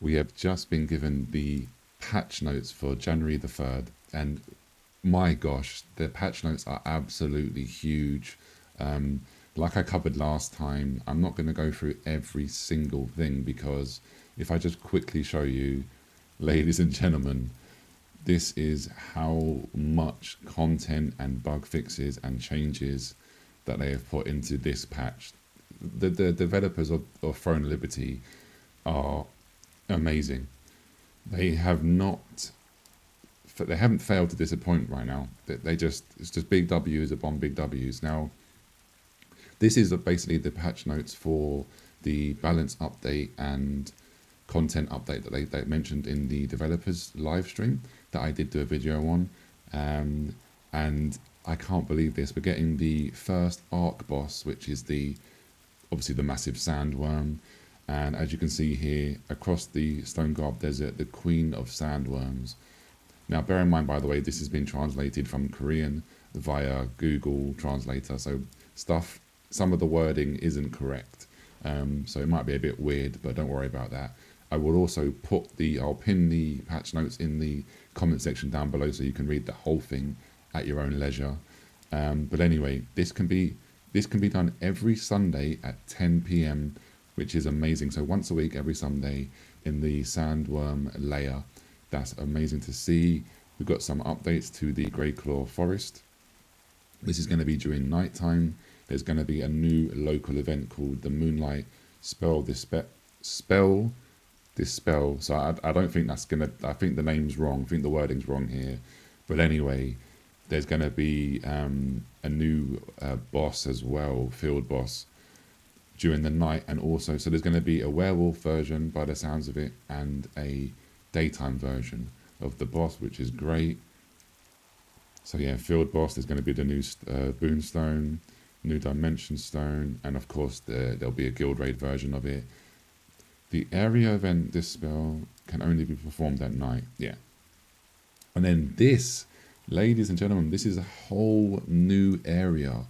We have just been given the patch notes for January the 3rd, and my gosh, the patch notes are absolutely huge. Um, like I covered last time, I'm not going to go through every single thing because if I just quickly show you, ladies and gentlemen, this is how much content and bug fixes and changes that they have put into this patch. The developers of Throne Liberty are amazing. They have not, they haven't failed to disappoint right now. They just, it's just big W's upon big W's. Now, this is basically the patch notes for the balance update and content update that they mentioned in the developers live stream that I did do a video on. Um, and I can't believe this. We're getting the first arc boss, which is the obviously the massive sandworm. And as you can see here, across the Stone Garb Desert, the Queen of Sandworms. Now, bear in mind, by the way, this has been translated from Korean via Google Translator. So some of the wording isn't correct. So it might be a bit weird, but don't worry about that. I will also I'll pin the patch notes in the comment section down below so you can read the whole thing at your own leisure. But anyway, this can be done every Sunday at 10 p.m, which is amazing. So once a week, every Sunday in the Sandworm layer. That's amazing to see. We've got some updates to the Greyclaw Forest. This is going to be during nighttime. There's going to be a new local event called the Moonlight Spell Dispel. So I don't think that's going to, I think the name's wrong. I think the wording's wrong here. But anyway, there's going to be a new boss as well, field boss, during the night. And also, so there's going to be a werewolf version by the sounds of it and a daytime version of the boss, which is great. So yeah, field boss, there's going to be the new boonstone, new dimension stone, and of course there'll be a guild raid version of it. The area event dispel can only be performed at night. Yeah. And then this, ladies and gentlemen, this is a whole new area.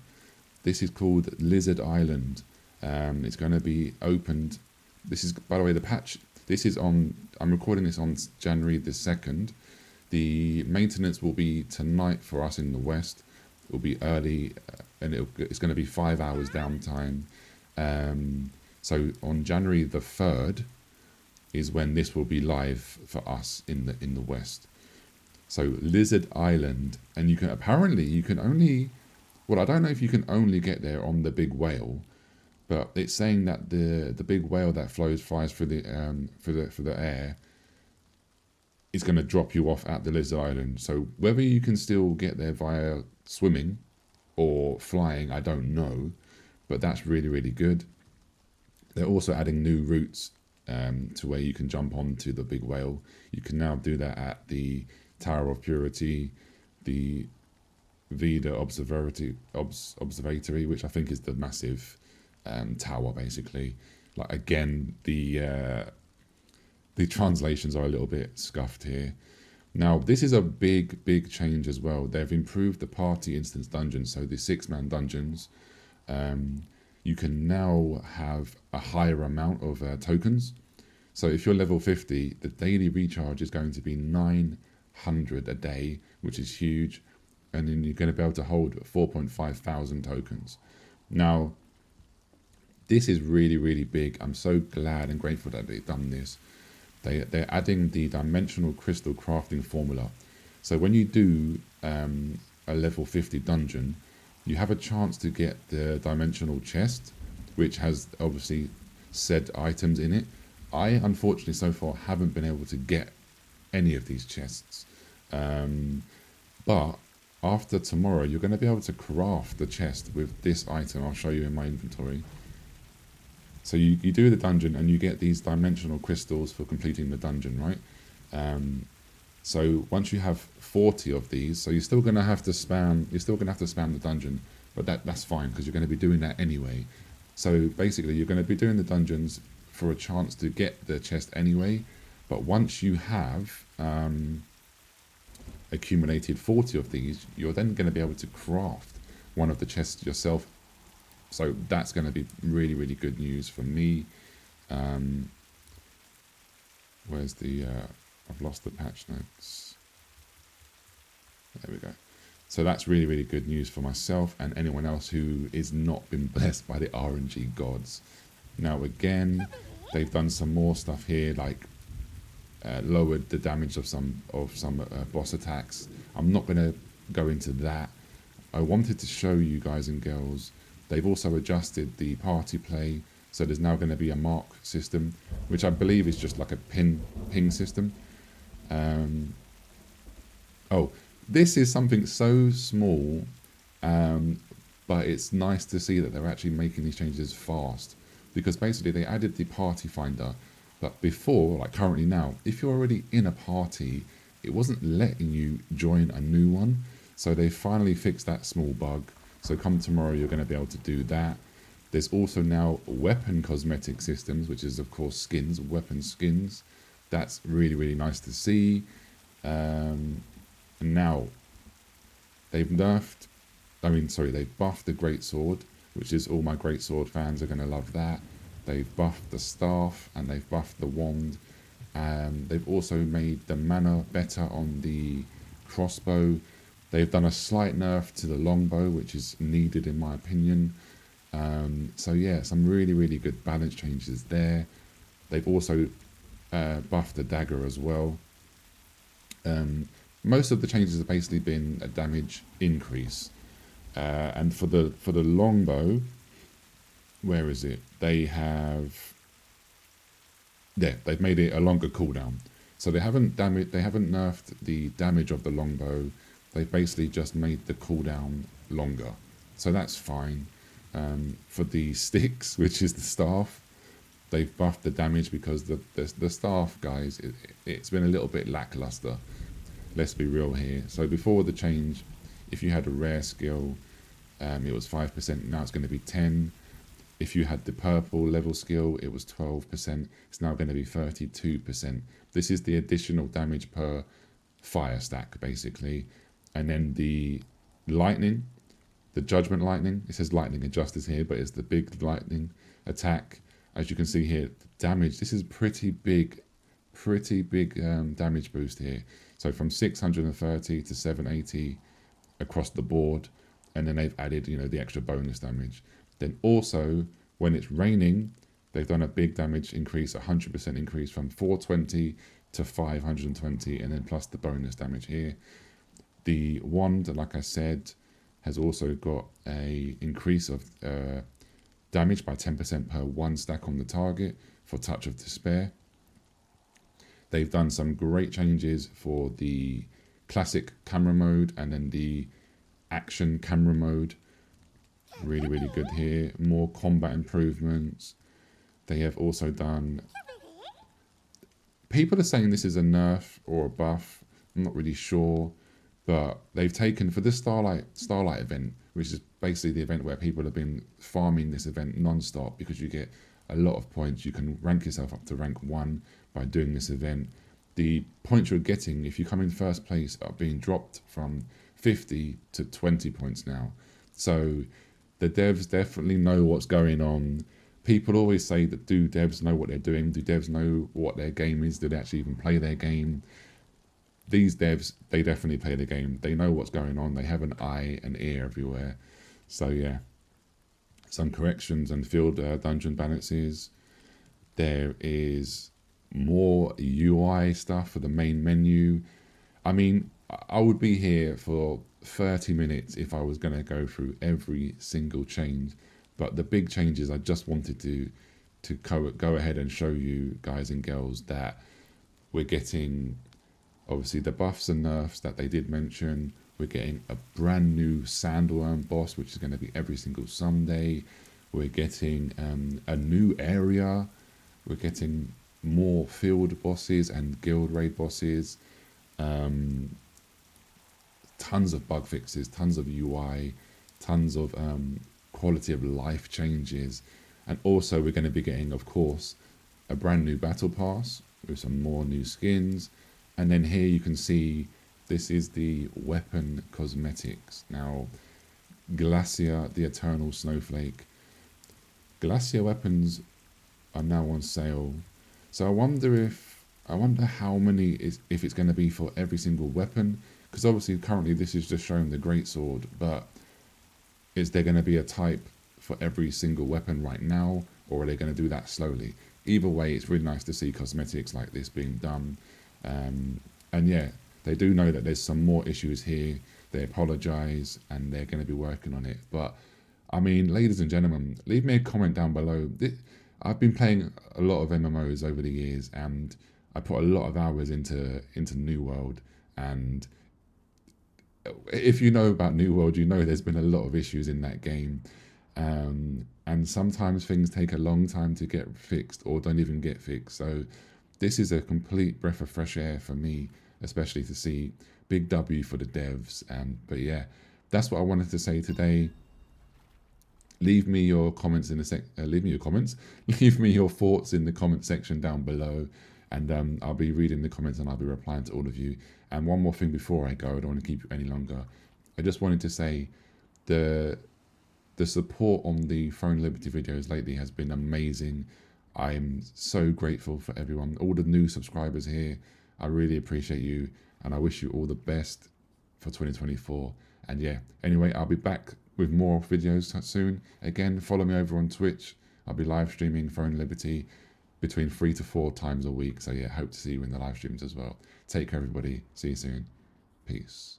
This is called Lizard Island. It's going to be opened. This is, by the way, the patch. This is on, I'm recording this on January the 2nd. The maintenance will be tonight for us in the West. It will be early and it's going to be 5 hours downtime. So on January the 3rd is when this will be live for us in the West. So Lizard Island, and you can only, well, I don't know if you can only get there on the big whale, but it's saying that the big whale that flies through the air is going to drop you off at the Lizard Island. So whether you can still get there via swimming or flying, I don't know, but that's really, really good. They're also adding new routes to where you can jump onto the big whale. You can now do that at the Tower of Purity, the Vida Observatory, which I think is the massive tower, basically. Like, again, the translations are a little bit scuffed here. Now, this is a big change as well. They've improved the party instance dungeons, so the 6-man dungeons. You can now have a higher amount of tokens. So if you're level 50, the daily recharge is going to be 900 a day, which is huge. And then you're going to be able to hold 4.5 thousand tokens. Now, this is really, really big. I'm so glad and grateful that they've done this. They're adding the dimensional crystal crafting formula. So when you do a level 50 dungeon, you have a chance to get the dimensional chest, which has obviously said items in it. I, unfortunately, so far haven't been able to get any of these chests. But after tomorrow, you're going to be able to craft the chest with this item. I'll show you in my inventory. So you do the dungeon and you get these dimensional crystals for completing the dungeon, right? So once you have 40 of these, so you're still going to have to spam the dungeon, but that's fine because you're going to be doing that anyway. So basically you're going to be doing the dungeons for a chance to get the chest anyway, but once you have accumulated 40 of these, you're then going to be able to craft one of the chests yourself. So that's going to be really, really good news for me. Where's the, I've lost the patch notes. There we go. So that's really, really good news for myself and anyone else who is not been blessed by the RNG gods. Now again, they've done some more stuff here, like lowered the damage of some boss attacks. I'm not going to go into that. I wanted to show you guys and girls, they've also adjusted the party play, so there's now going to be a mark system, which I believe is just like a ping system. Oh, this is something so small, but it's nice to see that they're actually making these changes fast, because basically they added the party finder, but before, like currently now, if you're already in a party, it wasn't letting you join a new one. So they finally fixed that small bug. So come tomorrow, you're going to be able to do that. There's also now weapon cosmetic systems, which is of course skins, weapon skins. That's really, really nice to see. And now they've buffed the greatsword, which is all my greatsword fans are going to love that. They've buffed the staff and they've buffed the wand. They've also made the mana better on the crossbow. They've done a slight nerf to the longbow, which is needed in my opinion. So yeah, some really, really good balance changes there. They've also buffed the dagger as well. Most of the changes have basically been a damage increase. And for the longbow, where is it? They've made it a longer cooldown. So they haven't nerfed the damage of the longbow. They've basically just made the cooldown longer. So that's fine. For the sticks, which is the staff, they've buffed the damage because the staff, guys, it's been a little bit lackluster. Let's be real here. So before the change, if you had a rare skill, it was 5%. Now it's going to be 10%. If you had the purple level skill, it was 12%. It's now going to be 32%. This is the additional damage per fire stack, basically. And then the lightning, the judgment lightning, it says lightning and justice here, but it's the big lightning attack. As you can see here, damage, this is pretty big damage boost here. So from 630 to 780 across the board. And then they've added, the extra bonus damage. Then also, when it's raining, they've done a big damage increase, 100% increase from 420 to 520, and then plus the bonus damage here. The wand, like I said, has also got a increase of damage by 10% per one stack on the target for Touch of Despair. They've done some great changes for the classic camera mode and then the action camera mode. Really, really good here. More combat improvements. They have also done... People are saying this is a nerf or a buff. I'm not really sure. But they've taken, for this Starlight event, which is basically the event where people have been farming this event non-stop because you get a lot of points. You can rank yourself up to rank 1 by doing this event. The points you're getting, if you come in first place, are being dropped from 50 to 20 points now. So the devs definitely know what's going on. People always say that, do devs know what they're doing? Do devs know what their game is? Do they actually even play their game? These devs, they definitely play the game. They know what's going on. They have an eye and ear everywhere. So yeah, some corrections and field dungeon balances. There is more UI stuff for the main menu. I mean, I would be here for 30 minutes if I was going to go through every single change. But the big changes, I just wanted to go ahead and show you guys and girls that we're getting, obviously, the buffs and nerfs that they did mention. We're getting a brand new sandworm boss, which is going to be every single Sunday. We're getting a new area. We're getting more field bosses and guild raid bosses. Tons of bug fixes, tons of UI, tons of quality of life changes. And also we're going to be getting, of course, a brand new battle pass with some more new skins. And then here you can see this is the weapon cosmetics. Now, Glacier, the Eternal Snowflake. Glacier weapons are now on sale. So I wonder if I wonder how many is if it's going to be for every single weapon, because obviously currently this is just showing the greatsword, but is there going to be a type for every single weapon right now, or are they going to do that slowly? Either way, it's really nice to see cosmetics like this being done. And yeah, they do know that there's some more issues here. They apologize and they're going to be working on it. But I mean, ladies and gentlemen, leave me a comment down below. I've been playing a lot of MMOs over the years, and I put a lot of hours into New World. And if you know about New World, you know there's been a lot of issues in that game. And sometimes things take a long time to get fixed or don't even get fixed. So this is a complete breath of fresh air for me, especially to see. Big W for the devs. But yeah, that's what I wanted to say today. Leave me your comments in the leave me your comments. Leave me your thoughts in the comment section down below, and I'll be reading the comments and I'll be replying to all of you. And one more thing before I go, I don't want to keep you any longer. I just wanted to say the the support on the Phone Liberty videos lately has been amazing. I'm so grateful for everyone, all the new subscribers here. I really appreciate you, and I wish you all the best for 2024. And yeah, anyway, I'll be back with more videos soon. Again, follow me over on Twitch. I'll be live streaming Phone Liberty between 3 to 4 times a week. So yeah, hope to see you in the live streams as well. Take care, everybody. See you soon. Peace.